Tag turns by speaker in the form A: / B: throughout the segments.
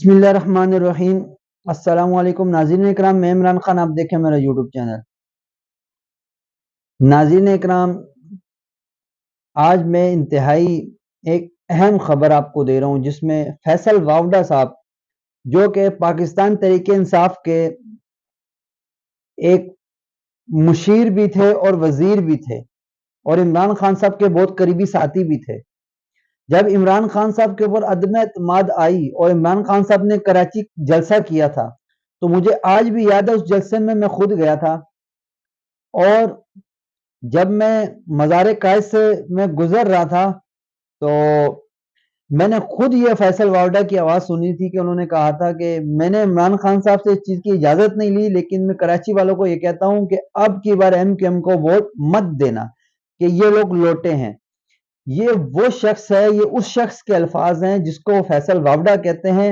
A: بسم اللہ الرحمن الرحیم۔ السلام علیکم ناظرین اکرام، میں عمران خان، آپ دیکھیں میرا یوٹیوب چینل۔ ناظرین اکرام، آج میں انتہائی ایک اہم خبر آپ کو دے رہا ہوں، جس میں فیصل واوڈا صاحب، جو کہ پاکستان تحریک انصاف کے ایک مشیر بھی تھے اور وزیر بھی تھے، اور عمران خان صاحب کے بہت قریبی ساتھی بھی تھے۔ جب عمران خان صاحب کے اوپر عدم اعتماد آئی اور عمران خان صاحب نے کراچی جلسہ کیا تھا، تو مجھے آج بھی یاد ہے، اس جلسے میں خود گیا تھا، اور جب میں مزار قائد سے میں گزر رہا تھا تو میں نے خود یہ فیصل واوڈا کی آواز سنی تھی کہ انہوں نے کہا تھا کہ میں نے عمران خان صاحب سے اس چیز کی اجازت نہیں لی، لیکن میں کراچی والوں کو یہ کہتا ہوں کہ اب کی بار ایم کیو ایم کو ووٹ مت دینا، کہ یہ لوگ لوٹے ہیں۔ یہ وہ شخص ہے، یہ اس شخص کے الفاظ ہیں جس کو فیصل واوڈا کہتے ہیں،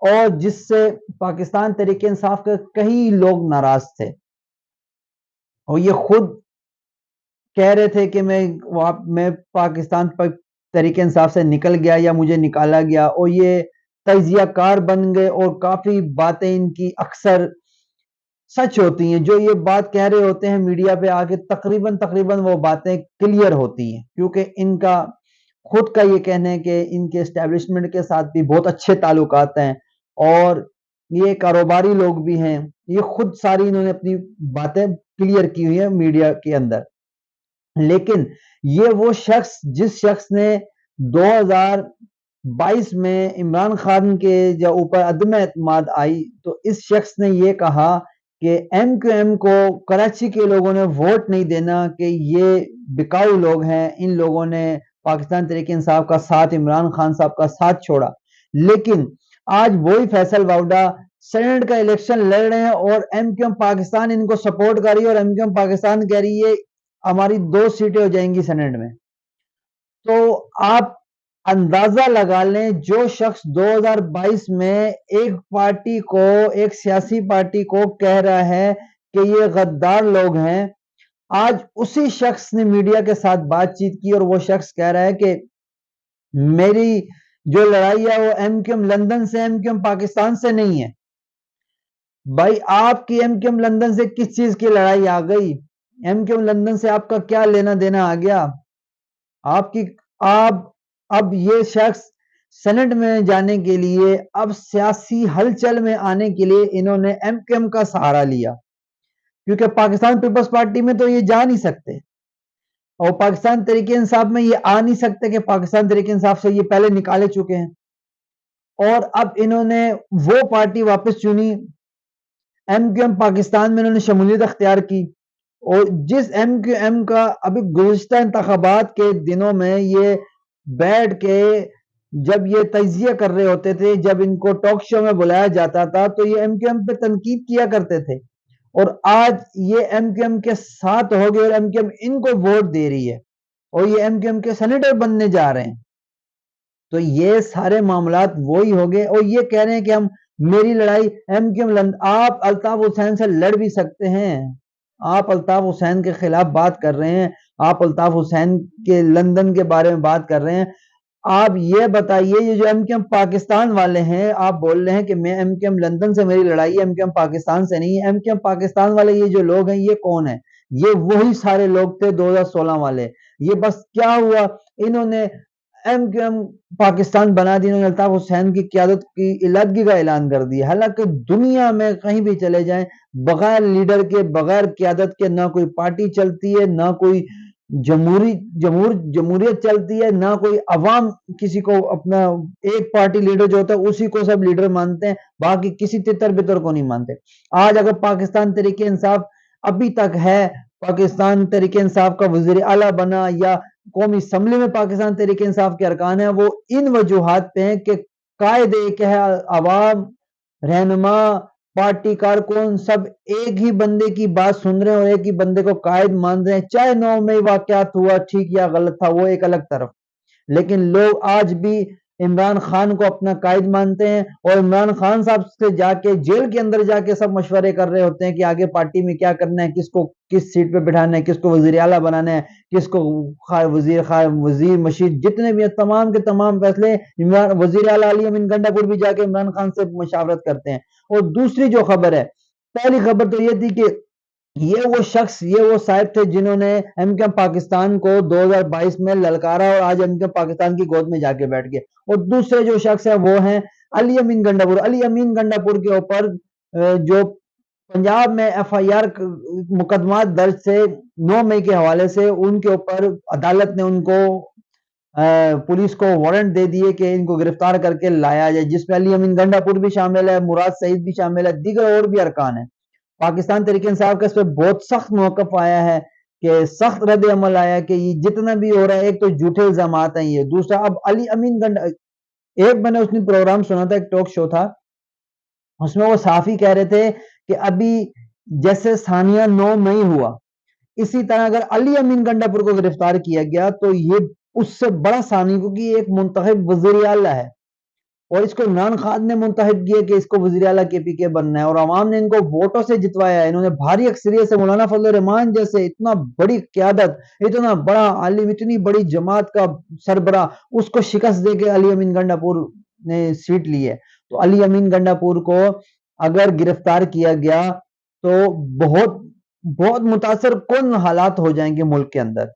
A: اور جس سے پاکستان تحریک انصاف کے کئی لوگ ناراض تھے، اور یہ خود کہہ رہے تھے کہ میں پاکستان تحریک انصاف سے نکل گیا یا مجھے نکالا گیا، اور یہ تجزیہ کار بن گئے، اور کافی باتیں ان کی اکثر سچ ہوتی ہیں۔ جو یہ بات کہہ رہے ہوتے ہیں میڈیا پہ آ کے، تقریباً وہ باتیں کلیئر ہوتی ہیں، کیونکہ ان کا خود کا یہ کہنا ہے کہ ان کے اسٹیبلشمنٹ کے ساتھ بھی بہت اچھے تعلقات ہیں، اور یہ کاروباری لوگ بھی ہیں۔ یہ خود ساری انہوں نے اپنی باتیں کلیئر کی ہوئی ہیں میڈیا کے اندر۔ لیکن یہ وہ شخص، جس شخص نے 2022 میں عمران خان کے جو اوپر عدم اعتماد آئی، تو اس شخص نے یہ کہا کہ ایم کیو ایم کو کراچی کے لوگوں نے ووٹ نہیں دینا، کہ یہ بکاؤ لوگ ہیں، ان لوگوں نے پاکستان تحریک انصاف کا ساتھ، عمران خان صاحب کا ساتھ چھوڑا۔ لیکن آج وہی فیصل واوڈا سینٹ کا الیکشن لڑ رہے ہیں، اور ایم کیو ایم پاکستان ان کو سپورٹ کر رہی ہے، اور ایم کیو ایم پاکستان کہہ رہی ہے ہماری 2 سیٹیں ہو جائیں گی سینٹ میں۔ تو آپ اندازہ لگا لیں، جو شخص 2022 میں ایک پارٹی کو، ایک سیاسی پارٹی کو کہہ رہا ہے کہ یہ غدار لوگ ہیں، آج اسی شخص نے میڈیا کے ساتھ بات چیت کی، اور وہ شخص کہہ رہا ہے کہ میری جو لڑائی ہے وہ ایم کیو ایم لندن سے، ایم کیو ایم پاکستان سے نہیں ہے۔ بھائی، آپ کی ایم کیو ایم لندن سے کس چیز کی لڑائی آ گئی؟ ایم کیو ایم لندن سے آپ کا کیا لینا دینا آ گیا؟ آپ اب یہ شخص سینٹ میں جانے کے لیے، اب سیاسی ہلچل میں آنے کے لیے انہوں نے ایم کیو ایم کا سہارا لیا، کیونکہ پاکستان پیپلز پارٹی میں تو یہ جا نہیں سکتے، اور پاکستان تحریک انصاف میں یہ آ نہیں سکتے، کہ پاکستان تحریک انصاف سے یہ پہلے نکالے چکے ہیں، اور اب انہوں نے وہ پارٹی واپس چنی، ایم کیو ایم پاکستان میں انہوں نے شمولیت اختیار کی۔ اور جس ایم کیو ایم کا ابھی گزشتہ انتخابات کے دنوں میں یہ بیٹھ کے جب یہ تجزیہ کر رہے ہوتے تھے، جب ان کو ٹاک شو میں بلایا جاتا تھا، تو یہ ایم کیو ایم پہ تنقید کیا کرتے تھے، اور آج یہ ایم کیو ایم کے ساتھ ہو گئے، اور ایم کیو ایم ان کو ووٹ دے رہی ہے، اور یہ ایم کیو ایم کے سینیٹر بننے جا رہے ہیں۔ تو یہ سارے معاملات وہی ہو گئے، اور یہ کہہ رہے ہیں کہ ہم میری لڑائی ایم کیو ایم آپ الطاف حسین سے لڑ بھی سکتے ہیں، آپ الطاف حسین کے خلاف بات کر رہے ہیں، آپ الطاف حسین کے لندن کے بارے میں بات کر رہے ہیں۔ آپ یہ بتائیے، یہ جو ایم کیو ایم پاکستان والے ہیں، آپ بول رہے ہیں کہ میں ایم کیو ایم لندن سے میری لڑائی ہے، ایم کیو ایم پاکستان سے نہیں ہے۔ ایم کیو ایم پاکستان والے یہ جو لوگ ہیں، یہ کون ہیں؟ یہ وہی سارے لوگ تھے 2016 والے۔ یہ بس کیا ہوا، انہوں نے ایم کیو ایم پاکستان بنا دی، انہوں نے الطاف حسین کی قیادت کی علیحدگی کا اعلان کر دیا۔ حالانکہ دنیا میں کہیں بھی چلے جائیں، بغیر لیڈر کے، بغیر قیادت کے نہ کوئی پارٹی چلتی ہے، نہ کوئی جمہوریت چلتی ہے، نہ کوئی عوام کسی کو اپنا ایک پارٹی لیڈر جو ہوتا ہے اسی کو سب لیڈر مانتے ہیں، باقی کسی تتر بتر کو نہیں مانتے۔ آج اگر پاکستان تحریک انصاف ابھی تک ہے، پاکستان تحریک انصاف کا وزیر اعلیٰ بنا، یا قومی اسمبلی میں پاکستان تحریک انصاف کے ارکان ہیں، وہ ان وجوہات پہ ہیں کہ قائد ایک ہے، عوام، رہنما، پارٹی کارکن سب ایک ہی بندے کی بات سن رہے ہیں، اور ایک ہی بندے کو قائد مان رہے ہیں۔ چاہے 9 میں واقعات ہوا ٹھیک یا غلط تھا، وہ ایک الگ طرف، لیکن لوگ آج بھی عمران خان کو اپنا قائد مانتے ہیں، اور عمران خان صاحب سے جا کے جیل کے اندر جا کے سب مشورے کر رہے ہوتے ہیں کہ آگے پارٹی میں کیا کرنا ہے، کس کو کس سیٹ پہ بٹھانا ہے، کس کو وزیر اعلیٰ بنانا ہے، کس کو وزیر مشیر، جتنے بھی ہیں تمام کے تمام فیصلے وزیر اعلیٰ علی امین گنڈا پور بھی جا کے عمران خان سے مشاورت کرتے ہیں۔ اور دوسری جو خبر ہے، پہلی خبر تو یہ تھی کہ یہ وہ شخص، یہ وہ صاحب تھے جنہوں نے ایم کیو پاکستان کو 2022 میں للکارا، اور آج ایم کیو پاکستان کی گود میں جا کے بیٹھ گئے۔ اور دوسرے جو شخص ہیں وہ ہیں علی امین گنڈا پور۔ علی امین گنڈا پور کے اوپر جو پنجاب میں ایف آئی آر مقدمات درج سے 9 مئی کے حوالے سے، ان کے اوپر عدالت نے ان کو پولیس کو وارنٹ دے دیے کہ ان کو گرفتار کر کے لایا جائے، جس میں علی امین گنڈا پور بھی شامل ہے، مراد سعید بھی شامل ہے، دیگر اور بھی ارکان ہیں۔ پاکستان تحریک انصاف کا اس پہ بہت سخت موقف آیا ہے، کہ سخت رد عمل آیا کہ یہ جتنا بھی ہو رہا ہے، ایک تو جھوٹے الزامات ہیں، یہ دوسرا اب علی امین گنڈا، ایک میں نے اس نے پروگرام سنا تھا، ایک ٹاک شو تھا، اس میں وہ صحافی کہہ رہے تھے کہ ابھی جیسے ثانیہ 9 مئی ہوا، اسی طرح اگر علی امین گنڈا پور کو گرفتار کیا گیا تو یہ اس سے بڑا ثانیہ، کیونکہ یہ ایک منتخب وزیر اعلیٰ ہے، اور اس کو عمران خان نے منتخب کیا کہ اس کو وزیر اعلیٰ کے پی کے بننا ہے، اور عوام نے ان کو ووٹوں سے جتوایا ہے۔ انہوں نے بھاری اکثریت سے مولانا فضل الرحمان جیسے اتنا بڑی قیادت، اتنا بڑا عالم، اتنی بڑی جماعت کا سربراہ، اس کو شکست دے کے علی امین گنڈا پور نے سیٹ لی ہے۔ تو علی امین گنڈا پور کو اگر گرفتار کیا گیا تو بہت بہت متاثر کن حالات ہو جائیں گے ملک کے اندر۔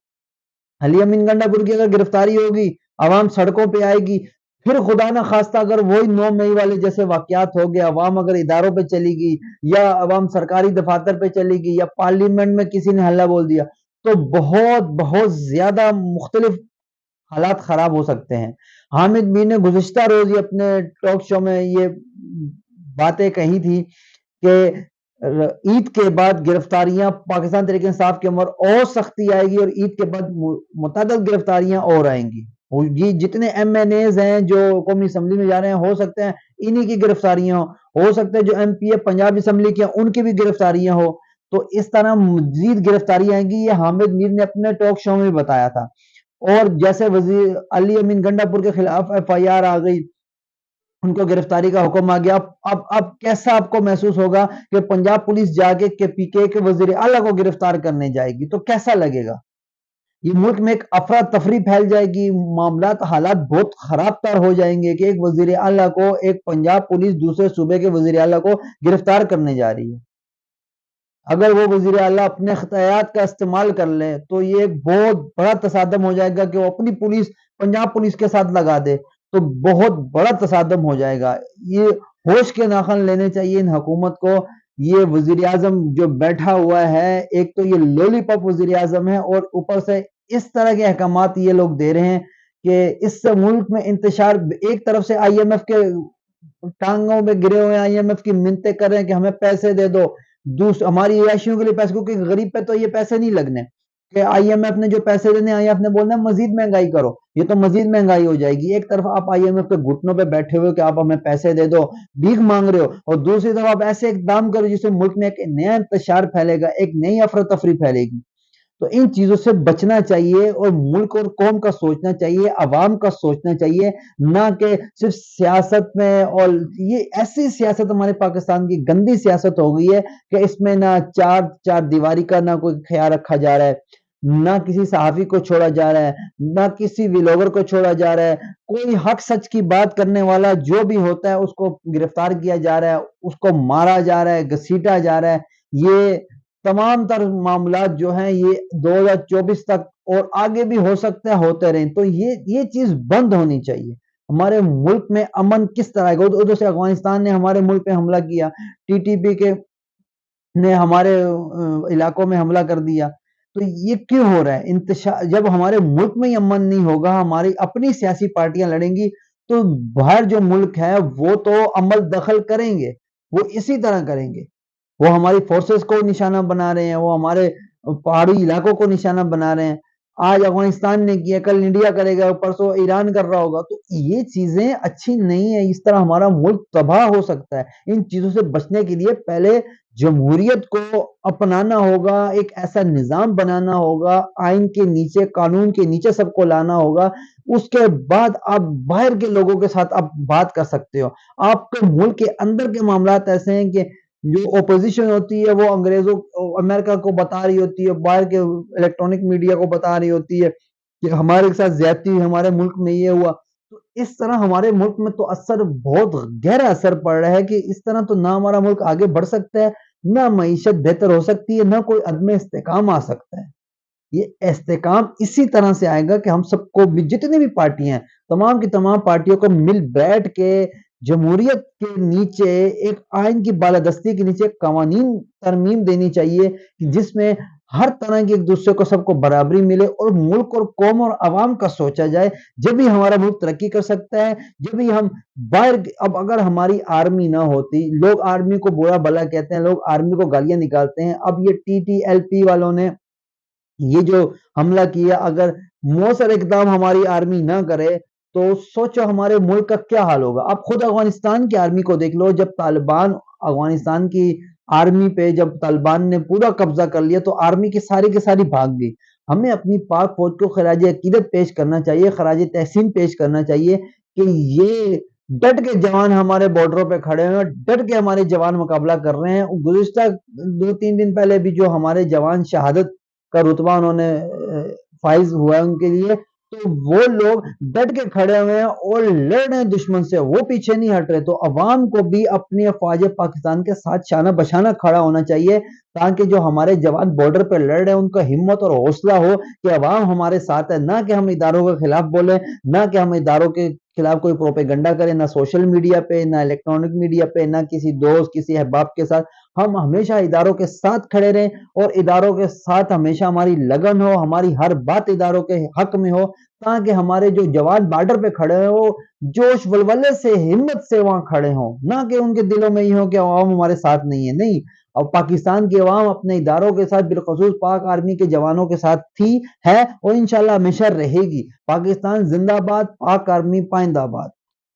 A: علی امین گنڈا پور کی اگر گرفتاری ہوگی، عوام سڑکوں پہ آئے گی، پھر خدا نہ خواستہ اگر وہی 9 مئی والے جیسے واقعات ہو گئے، عوام اگر اداروں پہ چلی گئی، یا عوام سرکاری دفاتر پہ چلی گئی، یا پارلیمنٹ میں کسی نے حلہ بول دیا، تو بہت بہت زیادہ مختلف حالات خراب ہو سکتے ہیں۔ حامد میر نے گزشتہ روز ہی اپنے ٹاک شو میں یہ باتیں کہی تھی کہ عید کے بعد گرفتاریاں پاکستان تحریک انصاف کے عمر اور سختی آئے گی، اور عید کے بعد متعدد گرفتاریاں اور آئیں گی۔ یہ جتنے ایم این ایز ہیں جو قومی اسمبلی میں جا رہے ہیں، ہو سکتے ہیں انہی کی گرفتاریاں ہو سکتے ہیں جو ایم پی اے پنجاب اسمبلی کی ہیں ان کی بھی گرفتاریاں ہو، تو اس طرح مزید گرفتاریاں آئیں گی۔ یہ حامد میر نے اپنے ٹاک شو میں بتایا تھا۔ اور جیسے وزیر علی امین گنڈا پور کے خلاف ایف آئی آر آ گئی، ان کو گرفتاری کا حکم آ گیا، اب کیسا آپ کو محسوس ہوگا کہ پنجاب پولیس جا کے پی کے وزیر اعلیٰ کو گرفتار کرنے جائے گی، تو کیسا لگے گا؟ یہ ملک میں ایک افراتفری پھیل جائے گی، معاملات حالات بہت خراب تر ہو جائیں گے کہ ایک وزیر اعلیٰ کو، ایک پنجاب پولیس دوسرے صوبے کے وزیر اعلیٰ کو گرفتار کرنے جا رہی ہے۔ اگر وہ وزیر اعلیٰ اپنے اختیارات کا استعمال کر لے تو یہ ایک بہت بڑا تصادم ہو جائے گا کہ وہ اپنی پولیس پنجاب پولیس کے ساتھ لگا دے، تو بہت بڑا تصادم ہو جائے گا۔ یہ ہوش کے ناخن لینے چاہیے ان حکومت کو۔ یہ وزیر اعظم جو بیٹھا ہوا ہے، ایک تو یہ لولی پاپ وزیر اعظم ہے، اور اوپر سے اس طرح کے احکامات یہ لوگ دے رہے ہیں کہ اس سے ملک میں انتشار، ایک طرف سے آئی ایم ایف کے ٹانگوں میں گرے ہوئے ہیں، آئی ایم ایف کی منتیں کر رہے ہیں کہ ہمیں پیسے دے دو، ہماری عیاشیوں کے لیے پیسے، کیونکہ غریب پہ تو یہ پیسے نہیں لگنے، کہ آئی ایم ایف نے جو پیسے دینے، آئی ایم ایف نے بولنا ہے مزید مہنگائی کرو، یہ تو مزید مہنگائی ہو جائے گی۔ ایک طرف آپ آئی ایم ایف کے گھٹنوں پہ بیٹھے ہوئے کہ آپ ہمیں پیسے دے دو، بھیک مانگ رہے ہو، اور دوسری طرف آپ ایسے اقدام کرو جس سے ملک میں ایک نیا انتشار پھیلے گا، ایک نئی افراتفری پھیلے گی۔ تو ان چیزوں سے بچنا چاہیے، اور ملک اور قوم کا سوچنا چاہیے، عوام کا سوچنا چاہیے، نہ کہ صرف سیاست میں۔ اور یہ ایسی سیاست ہمارے پاکستان کی گندی سیاست ہو گئی ہے کہ اس میں نہ چار دیواری کا نہ کوئی خیال رکھا جا رہا ہے، نہ کسی صحافی کو چھوڑا جا رہا ہے، نہ کسی ویلوگر کو چھوڑا جا رہا ہے۔ کوئی حق سچ کی بات کرنے والا جو بھی ہوتا ہے اس کو گرفتار کیا جا رہا ہے، اس کو مارا جا رہا ہے، گھسیٹا جا رہا ہے۔ یہ تمام تر معاملات جو ہیں یہ 2024 تک اور آگے بھی ہو سکتے ہیں ہوتے رہیں، تو یہ چیز بند ہونی چاہیے۔ ہمارے ملک میں امن کس طرح ہے؟ ادھر سے افغانستان نے ہمارے ملک پہ حملہ کیا، ٹی ٹی پی کے نے ہمارے علاقوں میں حملہ کر دیا، تو یہ کیوں ہو رہا ہے؟ انتشار جب ہمارے ملک میں ہی امن نہیں ہوگا، ہماری اپنی سیاسی پارٹیاں لڑیں گی، تو باہر جو ملک ہے وہ تو عمل دخل کریں گے، وہ اسی طرح کریں گے۔ وہ ہماری فورسز کو نشانہ بنا رہے ہیں، وہ ہمارے پہاڑی علاقوں کو نشانہ بنا رہے ہیں۔ آج افغانستان نے کیا، کل انڈیا کرے گا، پرسوں ایران کر رہا ہوگا. تو یہ چیزیں اچھی نہیں ہیں. اس طرح ہمارا ملک تباہ ہو سکتا ہے. ان چیزوں سے بچنے کے لیے پہلے جمہوریت کو اپنانا ہوگا، ایک ایسا نظام بنانا ہوگا، آئین کے نیچے، قانون کے نیچے سب کو لانا ہوگا. اس کے بعد آپ باہر کے لوگوں کے ساتھ آپ بات کر سکتے ہو. آپ کے ملک کے اندر کے معاملات ایسے ہیں کہ جو اپوزیشن ہوتی ہے وہ انگریزوں امریکہ کو بتا رہی ہوتی ہے، باہر کے الیکٹرانک میڈیا کو بتا رہی ہوتی ہے کہ ہمارے ساتھ زیادتی ہوئی، ہمارے ملک میں یہ ہوا. تو اس طرح ہمارے ملک میں تو اثر، بہت گہرا اثر پڑ رہا ہے کہ اس طرح تو نہ ہمارا ملک آگے بڑھ سکتا ہے، نہ معیشت بہتر ہو سکتی ہے، نہ کوئی عدم استحکام آ سکتا ہے. یہ استحکام اسی طرح سے آئے گا کہ ہم سب کو جتنی بھی پارٹیاں ہیں، تمام کی تمام پارٹیوں کو مل بیٹھ کے جمہوریت کے نیچے ایک آئین کی بالادستی کے نیچے قوانین ترمیم دینی چاہیے جس میں ہر طرح کی ایک دوسرے کو سب کو برابری ملے اور ملک اور قوم اور عوام کا سوچا جائے. جب ہی ہمارا ملک ترقی کر سکتا ہے. جب ہی ہم باہر، اب اگر ہماری آرمی نہ ہوتی، لوگ آرمی کو برا بھلا کہتے ہیں، لوگ آرمی کو گالیاں نکالتے ہیں. اب یہ ٹی ٹی ایل پی والوں نے یہ جو حملہ کیا، اگر مؤثر اقدام ہماری آرمی نہ کرے تو سوچو ہمارے ملک کا کیا حال ہوگا. آپ خود افغانستان کی آرمی کو دیکھ لو. جب طالبان افغانستان کی آرمی پہ، جب طالبان نے پورا قبضہ کر لیا تو آرمی کی ساری بھاگ گئی. ہمیں اپنی پاک فوج کو خراج عقیدت پیش کرنا چاہیے، خراج تحسین پیش کرنا چاہیے کہ یہ ڈٹ کے جوان ہمارے بارڈروں پہ کھڑے ہیں، ڈٹ کے ہمارے جوان مقابلہ کر رہے ہیں. گزشتہ 2-3 دن پہلے بھی جو ہمارے جوان شہادت کا رتبہ انہوں نے فائز ہوا ہے ان کے لیے، تو وہ لوگ ڈٹ کے کھڑے ہوئے ہیں اور لڑ رہے ہیں دشمن سے، وہ پیچھے نہیں ہٹ رہے. تو عوام کو بھی اپنی افواج پاکستان کے ساتھ شانہ بشانہ کھڑا ہونا چاہیے تاکہ جو ہمارے جوان بارڈر پہ لڑ رہے ہیں ان کا ہمت اور حوصلہ ہو کہ عوام ہمارے ساتھ ہے. نہ کہ ہم اداروں کے خلاف بولیں، نہ کہ ہم اداروں کے خلاف کوئی پروپیگنڈا کریں، نہ سوشل میڈیا پہ، نہ الیکٹرانک میڈیا پہ، نہ کسی دوست، کسی احباب کے ساتھ. ہم ہمیشہ اداروں کے ساتھ کھڑے رہیں اور اداروں کے ساتھ ہمیشہ ہماری لگن ہو، ہماری ہر بات اداروں کے حق میں ہو تاکہ ہمارے جو جوان بارڈر پہ کھڑے ہیں وہ جوش ولولے سے، ہمت سے وہاں کھڑے ہوں، نہ کہ ان کے دلوں میں یہ ہو کہ عوام ہمارے ساتھ نہیں ہے. نہیں، اور پاکستان کی عوام اپنے اداروں کے ساتھ، بالخصوص پاک آرمی کے جوانوں کے ساتھ تھی، ہے اور انشاءاللہ ہمیشہ رہے گی. پاکستان زندہ باد، پاک آرمی پائندہ باد.